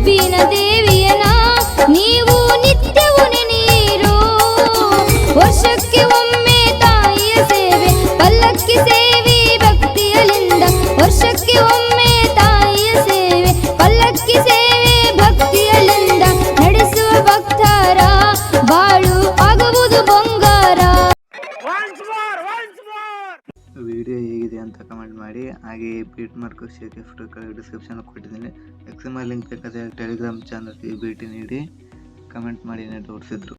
ಮುಪ್ಪಿನ ದೇವಿಯನ ನೀವು ನಿತ್ಯವೂ ನೆನೆಯಿರೋ. ವರ್ಷಕ್ಕೆ ಒಮ್ಮೆ ತಾಯಿಯ ಸೇವೆ ಪಲ್ಲಕ್ಕಿ ಸೇವೆ ಭಕ್ತಿಯಲಿಂದ. ವರ್ಷಕ್ಕೆ ಒಮ್ಮೆ ತಾಯಿಯ ಸೇವೆ ಪಲ್ಲಕ್ಕಿ ಸೇವೆ ಭಕ್ತಿಯಲಿಂದ. ನಡೆಸುವ ಭಕ್ತರ ಬಾಳು ಆಗುವುದು ಬಂಗಾರ. ವಿಡಿಯೋ ಹೇಗಿದೆ ಅಂತ ಕಮೆಂಟ್ ಮಾಡಿ. ಹಾಗೆ ಬೀಟ್ ಮಾರ್ಕೋ ಶೇಕ್ ಫೋಟೋ ಡಿಸ್ಕ್ರಿಪ್ಷನ್ ಕೊಟ್ಟಿದ್ದೀನಿ. ಎಕ್ಸ್ಎಂಎಲ್ ಲಿಂಕ್ ಬೇಕಾದರೆ ಟೆಲಿಗ್ರಾಮ್ ಚಾನಲ್ಗೆ ಭೇಟಿ ನೀಡಿ ಕಮೆಂಟ್ ಮಾಡಿ ತೋರಿಸಿದ್ರು.